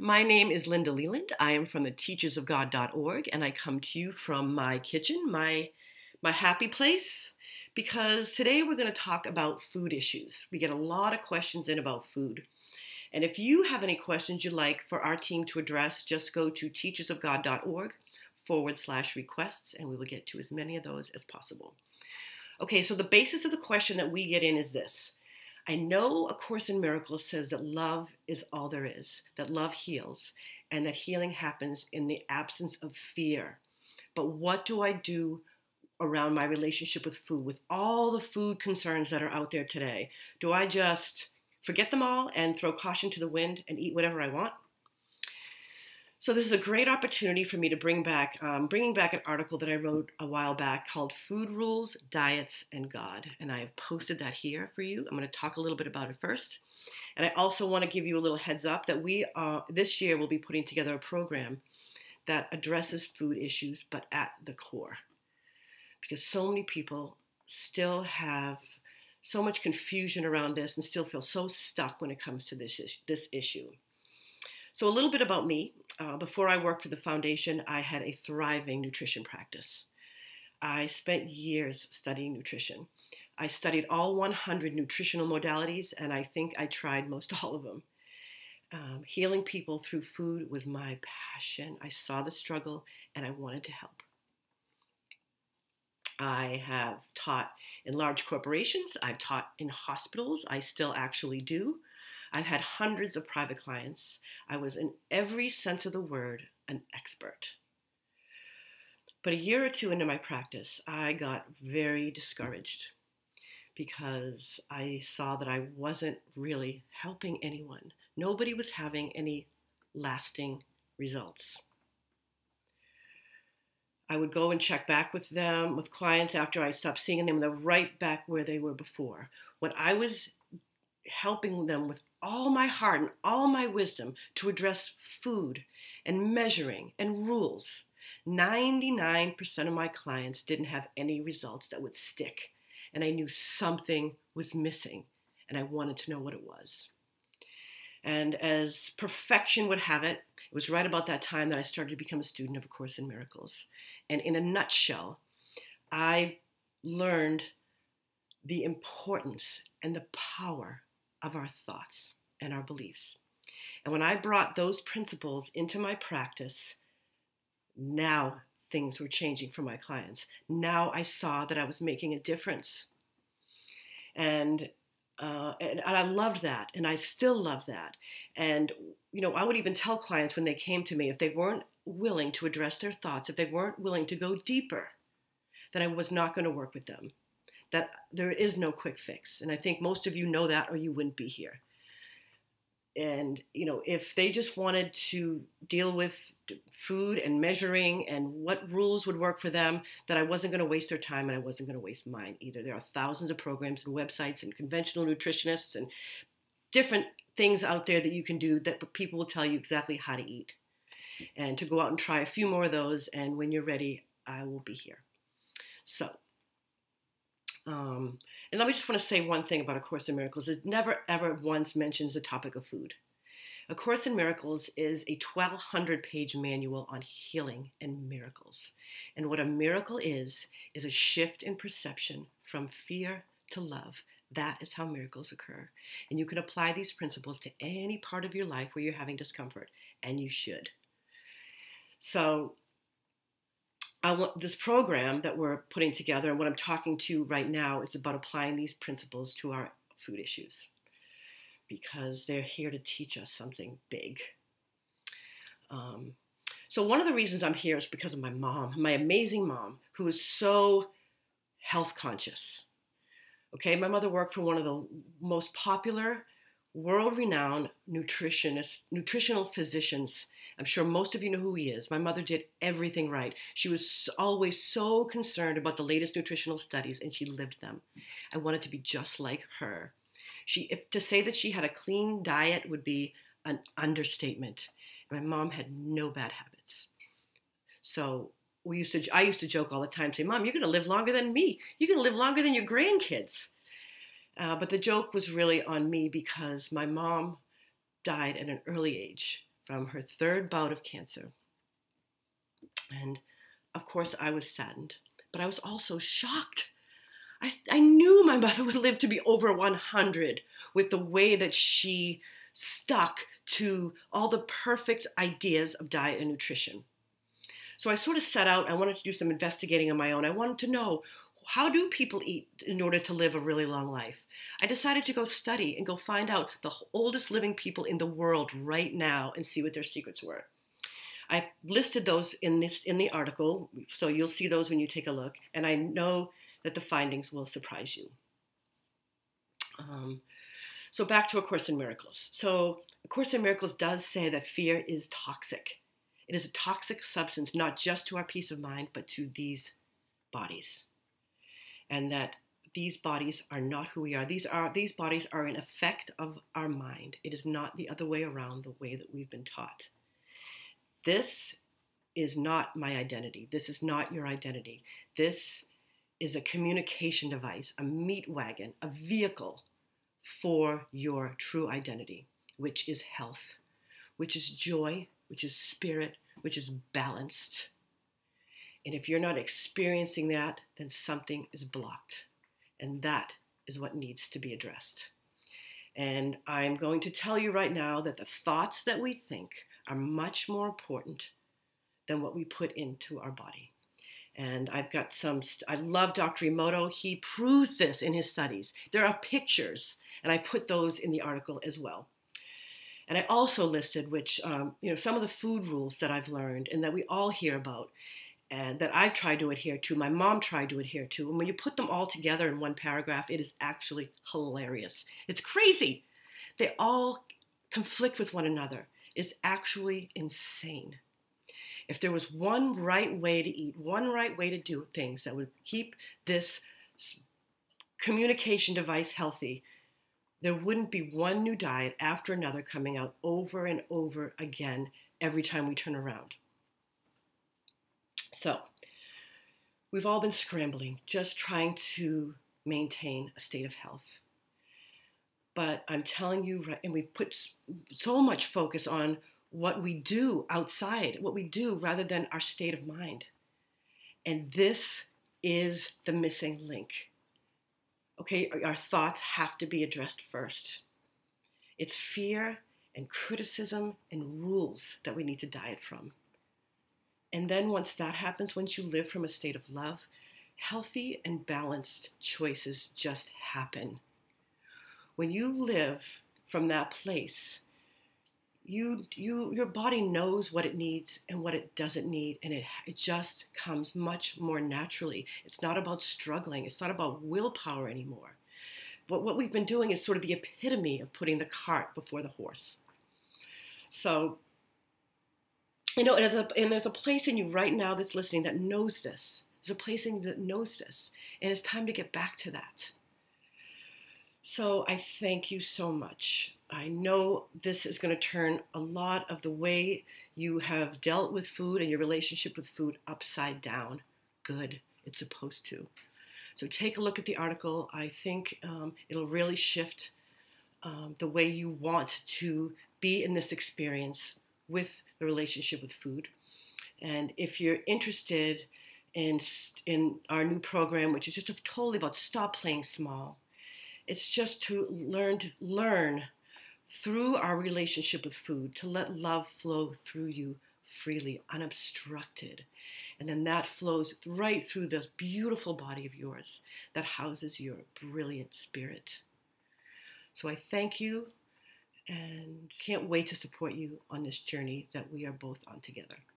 My name is Linda Leland. I am from the teachersofgod.org, and I come to you from my kitchen, my happy place, because today we're going to talk about food issues. We get a lot of questions in about food. And if you have any questions you'd like for our team to address, just go to teachersofgod.org/requests, and we will get to as many of those as possible. Okay, so the basis of the question that we get in is this. I know A Course in Miracles says that love is all there is, that love heals, and that healing happens in the absence of fear. But what do I do around my relationship with food, with all the food concerns that are out there today? Do I just forget them all and throw caution to the wind and eat whatever I want? So this is a great opportunity for me to bringing back an article that I wrote a while back called Food Rules, Diets, and God. And I have posted that here for you. I'm going to talk a little bit about it first. And I also want to give you a little heads up that we this year will be putting together a program that addresses food issues, but at the core. Because so many people still have so much confusion around this and still feel so stuck when it comes to this issue. So a little bit about me. Before I worked for the foundation, I had a thriving nutrition practice. I spent years studying nutrition. I studied all 100 nutritional modalities, and I think I tried most all of them. Healing people through food was my passion. I saw the struggle, and I wanted to help. I have taught in large corporations. I've taught in hospitals. I still actually do. I've had hundreds of private clients. I was, in every sense of the word, an expert. But a year or two into my practice, I got very discouraged because I saw that I wasn't really helping anyone. Nobody was having any lasting results. I would go and check back with them, with clients after I stopped seeing them, and they're right back where they were before. When I was helping them with all my heart and all my wisdom to address food and measuring and rules, 99% of my clients didn't have any results that would stick. And I knew something was missing, and I wanted to know what it was. And as perfection would have it, it was right about that time that I started to become a student of A Course in Miracles. And in a nutshell, I learned the importance and the power of our thoughts and our beliefs. And when I brought those principles into my practice, now things were changing for my clients. Now I saw that I was making a difference. And I loved that, and I still love that. And, I would even tell clients when they came to me, if they weren't willing to address their thoughts, if they weren't willing to go deeper, that I was not going to work with them. That there is no quick fix. And I think most of you know that, or you wouldn't be here. And, if they just wanted to deal with food and measuring and what rules would work for them, that I wasn't going to waste their time and I wasn't going to waste mine either. There are thousands of programs and websites and conventional nutritionists and different things out there that you can do that people will tell you exactly how to eat. And to go out and try a few more of those, and when you're ready, I will be here. So, and let me just want to say one thing about A Course in Miracles. It never, ever once mentions the topic of food. A Course in Miracles is a 1,200-page manual on healing and miracles. And what a miracle is a shift in perception from fear to love. That is how miracles occur. And you can apply these principles to any part of your life where you're having discomfort, and you should. So, this program that we're putting together and what I'm talking to right now is about applying these principles to our food issues, because they're here to teach us something big. So one of the reasons I'm here is because of my mom, my amazing mom, who is so health conscious. Okay, my mother worked for one of the most popular, world-renowned nutritional physicians. I'm sure most of you know who he is. My mother did everything right. She was always so concerned about the latest nutritional studies, and she lived them. I wanted to be just like her. To say that she had a clean diet would be an understatement. My mom had no bad habits. So I used to joke all the time, say, Mom, you're going to live longer than me. You're going to live longer than your grandkids. But the joke was really on me because my mom died at an early age from her third bout of cancer. And of course, I was saddened, but I was also shocked. I knew my mother would live to be over 100 with the way that she stuck to all the perfect ideas of diet and nutrition. So I sort of set out, I wanted to do some investigating on my own. I wanted to know, how do people eat in order to live a really long life? I decided to go study and go find out the oldest living people in the world right now and see what their secrets were. I listed those in the article, so you'll see those when you take a look, and I know that the findings will surprise you. So back to A Course in Miracles. So A Course in Miracles does say that fear is toxic. It is a toxic substance, not just to our peace of mind, but to these bodies. And that these bodies are not who we are. These bodies are an effect of our mind. It is not the other way around, the way that we've been taught. This is not my identity. This is not your identity. This is a communication device, a meat wagon, a vehicle for your true identity, which is health, which is joy, which is spirit, which is balanced. And if you're not experiencing that, then something is blocked. And that is what needs to be addressed. And I'm going to tell you right now that the thoughts that we think are much more important than what we put into our body. And I've got I love Dr. Emoto. He proves this in his studies. There are pictures, and I put those in the article as well. And I also listed some of the food rules that I've learned and that we all hear about and that I've tried to adhere to, my mom tried to adhere to. And when you put them all together in one paragraph, it is actually hilarious. It's crazy. They all conflict with one another. It's actually insane. If there was one right way to eat, one right way to do things that would keep this communication device healthy, there wouldn't be one new diet after another coming out over and over again every time we turn around. So, we've all been scrambling, just trying to maintain a state of health. But I'm telling you, and we've put so much focus on what we do outside, what we do rather than our state of mind. And this is the missing link. Okay, our thoughts have to be addressed first. It's fear and criticism and rules that we need to diet from. And then once that happens, once you live from a state of love, healthy and balanced choices just happen. When you live from that place, your body knows what it needs and what it doesn't need, and it just comes much more naturally. It's not about struggling. It's not about willpower anymore. But what we've been doing is sort of the epitome of putting the cart before the horse. So, and there's a place in you right now that's listening that knows this. There's a place in you that knows this, and it's time to get back to that. So I thank you so much. I know this is going to turn a lot of the way you have dealt with food and your relationship with food upside down. Good. It's supposed to. So take a look at the article. I think it'll really shift the way you want to be in this experience with the relationship with food. And if you're interested in our new program, which is just totally about stop playing small, it's just to learn through our relationship with food, to let love flow through you freely, unobstructed. And then that flows right through this beautiful body of yours that houses your brilliant spirit. So I thank you and can't wait to support you on this journey that we are both on together.